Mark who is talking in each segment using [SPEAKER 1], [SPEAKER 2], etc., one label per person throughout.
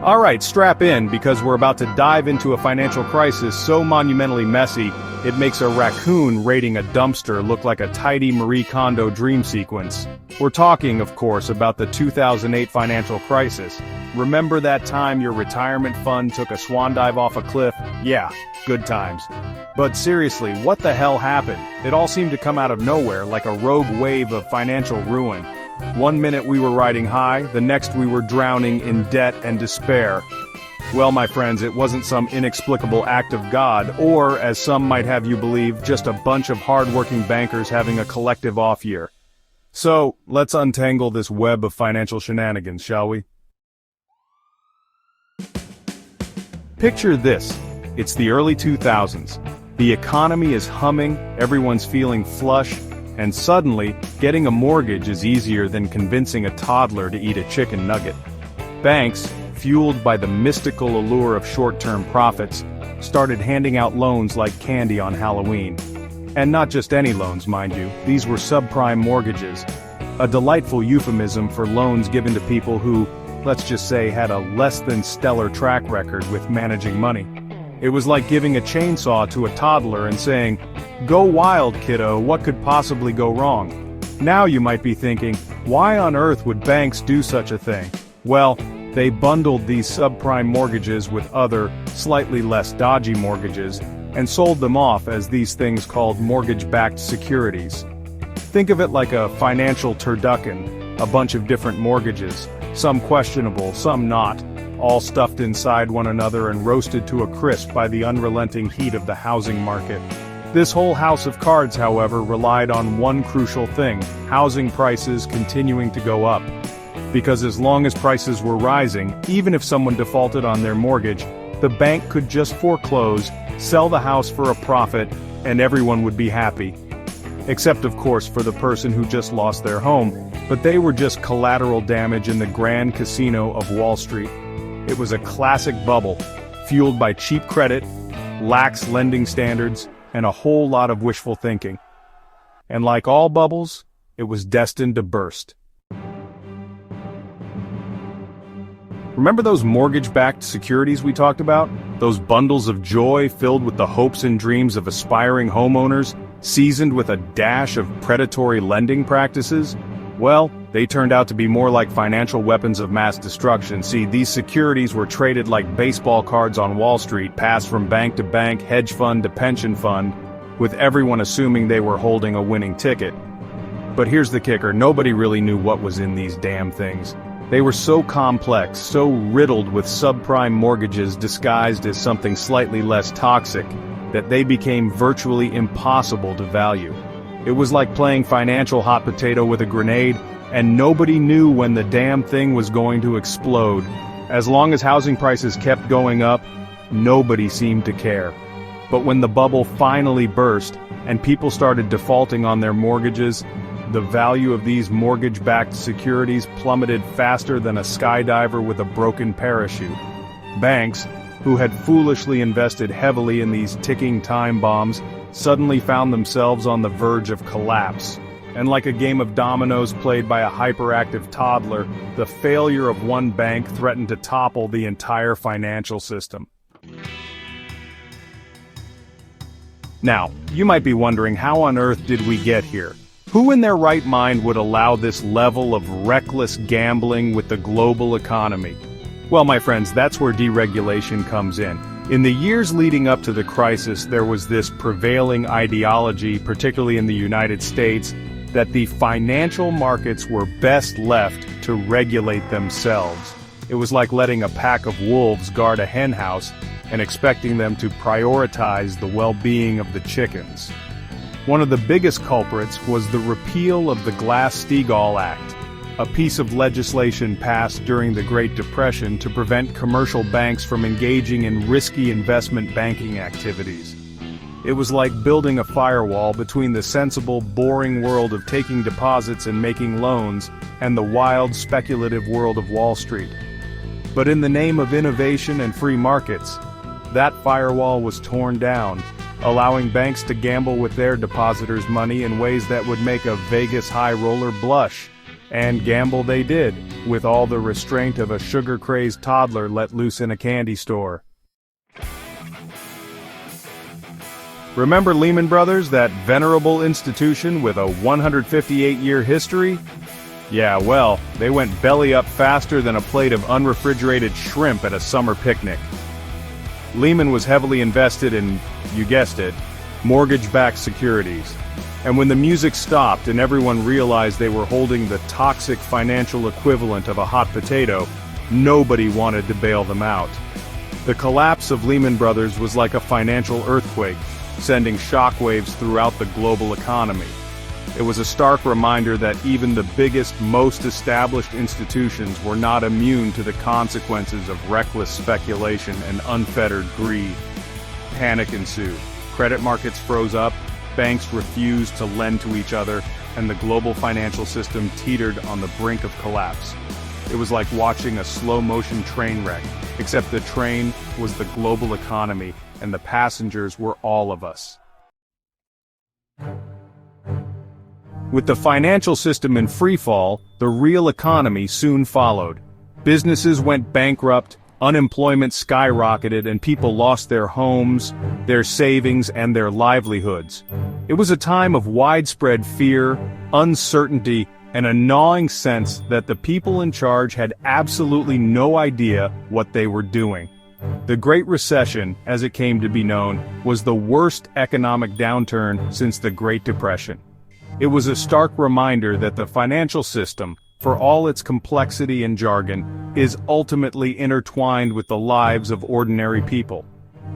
[SPEAKER 1] Alright, strap in, because we're about to dive into a financial crisis so monumentally messy, it makes a raccoon raiding a dumpster look like a tidy Marie Kondo dream sequence. We're talking, of course, about the 2008 financial crisis. Remember that time your retirement fund took a swan dive off a cliff? Yeah, good times. But seriously, what the hell happened? It all seemed to come out of nowhere, like a rogue wave of financial ruin. One minute we were riding high, the next we were drowning in debt and despair. Well, my friends, it wasn't some inexplicable act of God, or, as some might have you believe, just a bunch of hard-working bankers having a collective off-year. So, let's untangle this web of financial shenanigans, shall we? Picture this. It's the early 2000s. The economy is humming, everyone's feeling flush, and suddenly, getting a mortgage is easier than convincing a toddler to eat a chicken nugget. Banks, fueled by the mystical allure of short-term profits, started handing out loans like candy on Halloween. And not just any loans, mind you, these were subprime mortgages, a delightful euphemism for loans given to people who, let's just say, had a less-than-stellar track record with managing money. It was like giving a chainsaw to a toddler and saying, "Go wild, kiddo, what could possibly go wrong?" Now you might be thinking, why on earth would banks do such a thing? Well, they bundled these subprime mortgages with other, slightly less dodgy mortgages, and sold them off as these things called mortgage-backed securities. Think of it like a financial turducken, a bunch of different mortgages, some questionable, some not, all stuffed inside one another and roasted to a crisp by the unrelenting heat of the housing market. This whole house of cards, however, relied on one crucial thing: housing prices continuing to go up. Because as long as prices were rising, even if someone defaulted on their mortgage, the bank could just foreclose, sell the house for a profit, and everyone would be happy. Except, of course, for the person who just lost their home, but they were just collateral damage in the grand casino of Wall Street. It was a classic bubble, fueled by cheap credit, lax lending standards, and a whole lot of wishful thinking. And like all bubbles, it was destined to burst. Remember those mortgage-backed securities we talked about? Those bundles of joy filled with the hopes and dreams of aspiring homeowners, seasoned with a dash of predatory lending practices? Well, they turned out to be more like financial weapons of mass destruction. See, these securities were traded like baseball cards on Wall Street, passed from bank to bank, hedge fund to pension fund, with everyone assuming they were holding a winning ticket. But here's the kicker: nobody really knew what was in these damn things. They were so complex, so riddled with subprime mortgages disguised as something slightly less toxic, that they became virtually impossible to value. It was like playing financial hot potato with a grenade, and nobody knew when the damn thing was going to explode. As long as housing prices kept going up, nobody seemed to care. But when the bubble finally burst, and people started defaulting on their mortgages, the value of these mortgage-backed securities plummeted faster than a skydiver with a broken parachute. Banks, who had foolishly invested heavily in these ticking time bombs, suddenly found themselves on the verge of collapse. And like a game of dominoes played by a hyperactive toddler, the failure of one bank threatened to topple the entire financial system. Now, you might be wondering, how on earth did we get here? Who in their right mind would allow this level of reckless gambling with the global economy? Well, my friends, that's where deregulation comes in. In the years leading up to the crisis, there was this prevailing ideology, particularly in the United States, that the financial markets were best left to regulate themselves. It was like letting a pack of wolves guard a hen house and expecting them to prioritize the well-being of the chickens. One of the biggest culprits was the repeal of the Glass-Steagall Act, a piece of legislation passed during the Great Depression to prevent commercial banks from engaging in risky investment banking activities. It was like building a firewall between the sensible, boring world of taking deposits and making loans and the wild, speculative world of Wall Street. But in the name of innovation and free markets, that firewall was torn down, allowing banks to gamble with their depositors' money in ways that would make a Vegas high roller blush. And gamble they did, with all the restraint of a sugar-crazed toddler let loose in a candy store. Remember Lehman Brothers, that venerable institution with a 158-year history? Yeah, well, they went belly up faster than a plate of unrefrigerated shrimp at a summer picnic. Lehman was heavily invested in, you guessed it, mortgage-backed securities. And when the music stopped and everyone realized they were holding the toxic financial equivalent of a hot potato, nobody wanted to bail them out. The collapse of Lehman Brothers was like a financial earthquake, sending shockwaves throughout the global economy. It was a stark reminder that even the biggest, most established institutions were not immune to the consequences of reckless speculation and unfettered greed. Panic ensued. Credit markets froze up, banks refused to lend to each other, and the global financial system teetered on the brink of collapse. It was like watching a slow-motion train wreck, except the train was the global economy, and the passengers were all of us. With the financial system in freefall, the real economy soon followed. Businesses went bankrupt, unemployment skyrocketed, and people lost their homes, their savings, and their livelihoods. It was a time of widespread fear, uncertainty, and a gnawing sense that the people in charge had absolutely no idea what they were doing. The Great Recession, as it came to be known, was the worst economic downturn since the Great Depression. It was a stark reminder that the financial system, for all its complexity and jargon, is ultimately intertwined with the lives of ordinary people.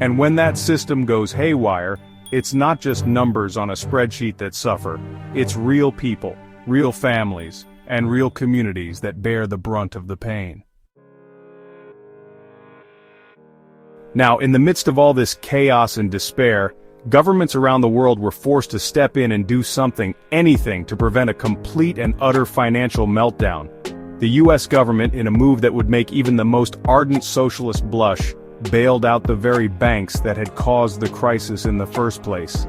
[SPEAKER 1] And when that system goes haywire, it's not just numbers on a spreadsheet that suffer, it's real people, real families, and real communities that bear the brunt of the pain. Now, in the midst of all this chaos and despair, governments around the world were forced to step in and do something, anything, to prevent a complete and utter financial meltdown. The US government, in a move that would make even the most ardent socialist blush, bailed out the very banks that had caused the crisis in the first place.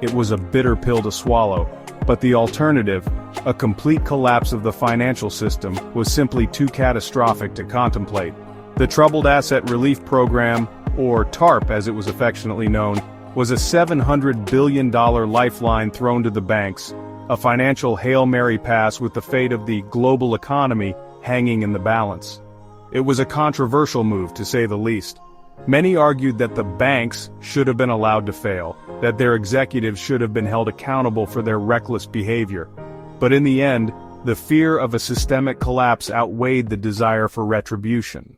[SPEAKER 1] It was a bitter pill to swallow, but the alternative, a complete collapse of the financial system, was simply too catastrophic to contemplate. The Troubled Asset Relief Program, or TARP as it was affectionately known, was a $700 billion lifeline thrown to the banks, a financial Hail Mary pass with the fate of the global economy hanging in the balance. It was a controversial move, to say the least. Many argued that the banks should have been allowed to fail, that their executives should have been held accountable for their reckless behavior. But in the end, the fear of a systemic collapse outweighed the desire for retribution.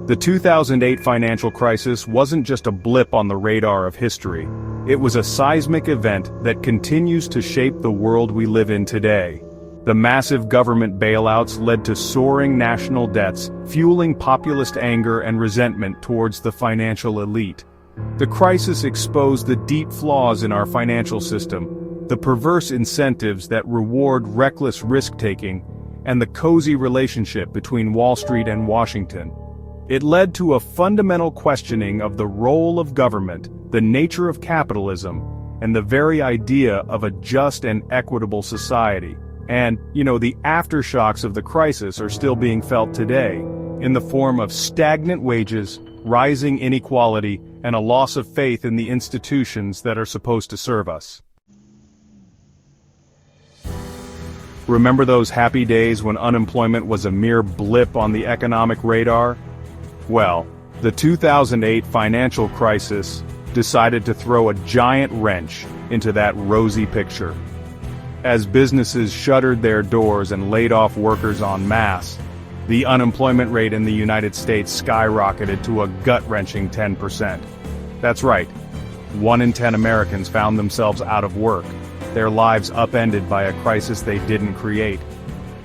[SPEAKER 1] The 2008 financial crisis wasn't just a blip on the radar of history. It was a seismic event that continues to shape the world we live in today. The massive government bailouts led to soaring national debts, fueling populist anger and resentment towards the financial elite. The crisis exposed the deep flaws in our financial system, the perverse incentives that reward reckless risk-taking, and the cozy relationship between Wall Street and Washington. It led to a fundamental questioning of the role of government, the nature of capitalism, and the very idea of a just and equitable society. And, the aftershocks of the crisis are still being felt today, in the form of stagnant wages, rising inequality, and a loss of faith in the institutions that are supposed to serve us. Remember those happy days when unemployment was a mere blip on the economic radar? Well, the 2008 financial crisis decided to throw a giant wrench into that rosy picture. As businesses shuttered their doors and laid off workers en masse, the unemployment rate in the United States skyrocketed to a gut-wrenching 10%. That's right, 1 in 10 Americans found themselves out of work, their lives upended by a crisis they didn't create.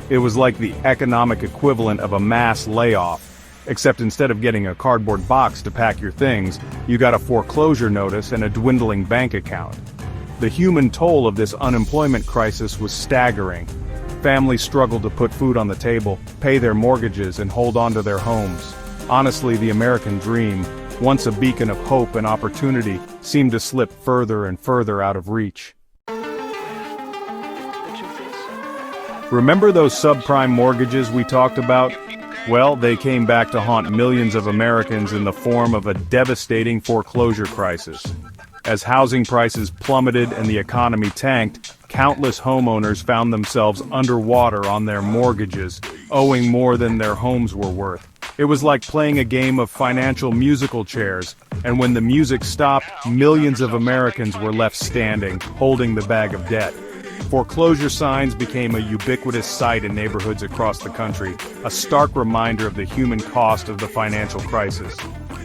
[SPEAKER 1] It was like the economic equivalent of a mass layoff, except instead of getting a cardboard box to pack your things, you got a foreclosure notice and a dwindling bank account. The human toll of this unemployment crisis was staggering. Families struggled to put food on the table, pay their mortgages, and hold on to their homes. Honestly, the American dream, once a beacon of hope and opportunity, seemed to slip further and further out of reach. Remember those subprime mortgages we talked about? Well, they came back to haunt millions of Americans in the form of a devastating foreclosure crisis. As housing prices plummeted and the economy tanked, countless homeowners found themselves underwater on their mortgages, owing more than their homes were worth. It was like playing a game of financial musical chairs, and when the music stopped, millions of Americans were left standing, holding the bag of debt. Foreclosure signs became a ubiquitous sight in neighborhoods across the country, a stark reminder of the human cost of the financial crisis.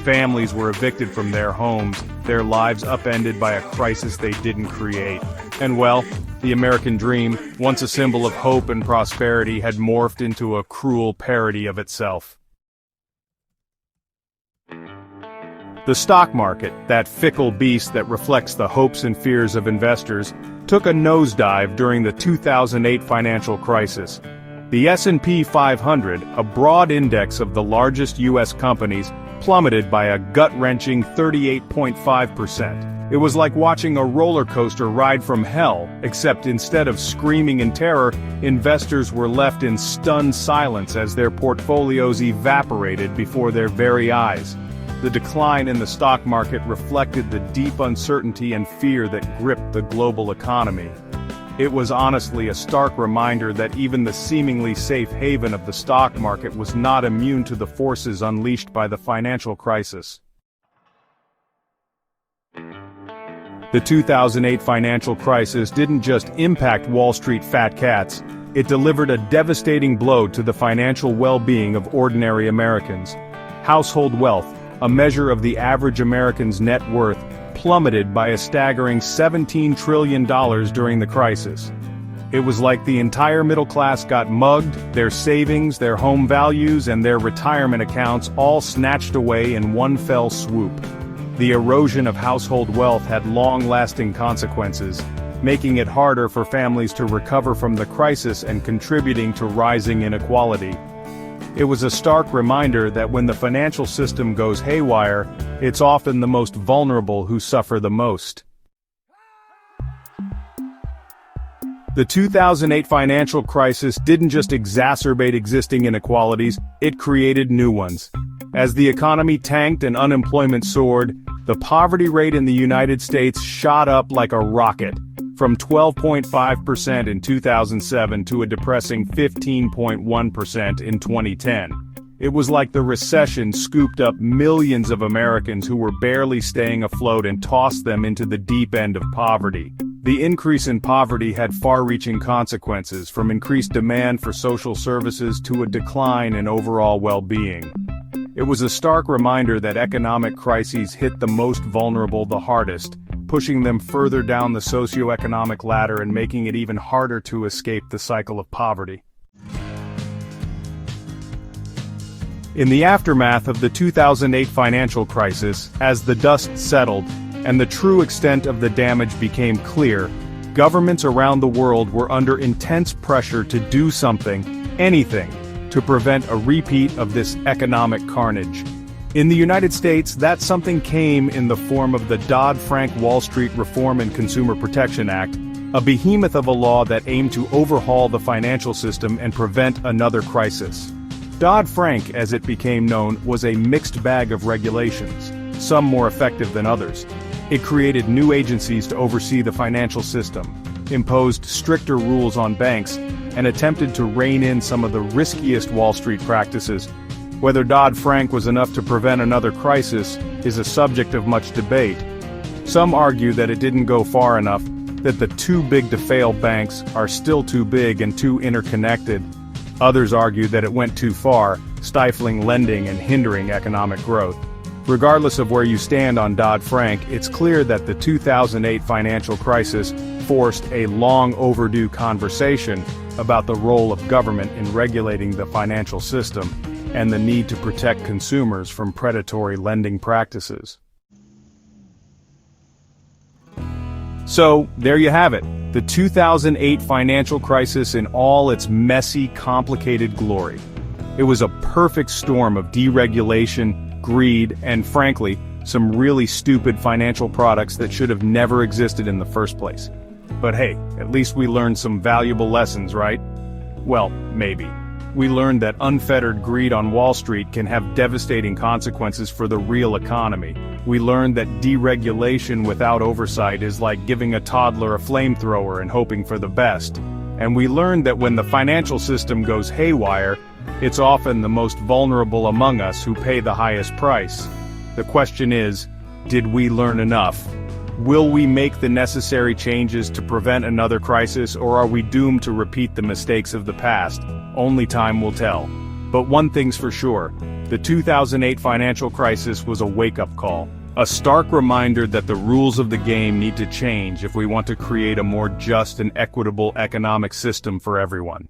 [SPEAKER 1] Families were evicted from their homes, their lives upended by a crisis they didn't create. And well, the American dream, once a symbol of hope and prosperity, had morphed into a cruel parody of itself. The stock market, that fickle beast that reflects the hopes and fears of investors, took a nosedive during the 2008 financial crisis. The S&P 500, a broad index of the largest U.S. companies, plummeted by a gut-wrenching 38.5%. It was like watching a roller coaster ride from hell, except instead of screaming in terror, investors were left in stunned silence as their portfolios evaporated before their very eyes. The decline in the stock market reflected the deep uncertainty and fear that gripped the global economy. It was honestly a stark reminder that even the seemingly safe haven of the stock market was not immune to the forces unleashed by the financial crisis. The 2008 financial crisis didn't just impact Wall Street fat cats, it delivered a devastating blow to the financial well-being of ordinary Americans. Household wealth, a measure of the average American's net worth, plummeted by a staggering $17 trillion during the crisis. It was like the entire middle class got mugged, their savings, their home values, and their retirement accounts all snatched away in one fell swoop. The erosion of household wealth had long-lasting consequences, making it harder for families to recover from the crisis and contributing to rising inequality. It was a stark reminder that when the financial system goes haywire, it's often the most vulnerable who suffer the most. The 2008 financial crisis didn't just exacerbate existing inequalities, it created new ones. As the economy tanked and unemployment soared, the poverty rate in the United States shot up like a rocket, from 12.5% in 2007 to a depressing 15.1% in 2010. It was like the recession scooped up millions of Americans who were barely staying afloat and tossed them into the deep end of poverty. The increase in poverty had far-reaching consequences, from increased demand for social services to a decline in overall well-being. It was a stark reminder that economic crises hit the most vulnerable the hardest, pushing them further down the socioeconomic ladder and making it even harder to escape the cycle of poverty. In the aftermath of the 2008 financial crisis, as the dust settled and the true extent of the damage became clear, governments around the world were under intense pressure to do something, anything, to prevent a repeat of this economic carnage. In the United States, that something came in the form of the Dodd-Frank Wall Street Reform and Consumer Protection Act, a behemoth of a law that aimed to overhaul the financial system and prevent another crisis. Dodd-Frank, as it became known, was a mixed bag of regulations, some more effective than others. It created new agencies to oversee the financial system, imposed stricter rules on banks, and attempted to rein in some of the riskiest Wall Street practices. Whether Dodd-Frank was enough to prevent another crisis is a subject of much debate. Some argue that it didn't go far enough, that the too-big-to-fail banks are still too big and too interconnected. Others argue that it went too far, stifling lending and hindering economic growth. Regardless of where you stand on Dodd-Frank, it's clear that the 2008 financial crisis forced a long-overdue conversation about the role of government in regulating the financial system and the need to protect consumers from predatory lending practices. So, there you have it, the 2008 financial crisis in all its messy, complicated glory. It was a perfect storm of deregulation, greed, and frankly, some really stupid financial products that should have never existed in the first place. But hey, at least we learned some valuable lessons, right? Well, maybe. We learned that unfettered greed on Wall Street can have devastating consequences for the real economy. We learned that deregulation without oversight is like giving a toddler a flamethrower and hoping for the best. And we learned that when the financial system goes haywire, it's often the most vulnerable among us who pay the highest price. The question is, did we learn enough? Will we make the necessary changes to prevent another crisis, or are we doomed to repeat the mistakes of the past? Only time will tell. But one thing's for sure, the 2008 financial crisis was a wake-up call. A stark reminder that the rules of the game need to change if we want to create a more just and equitable economic system for everyone.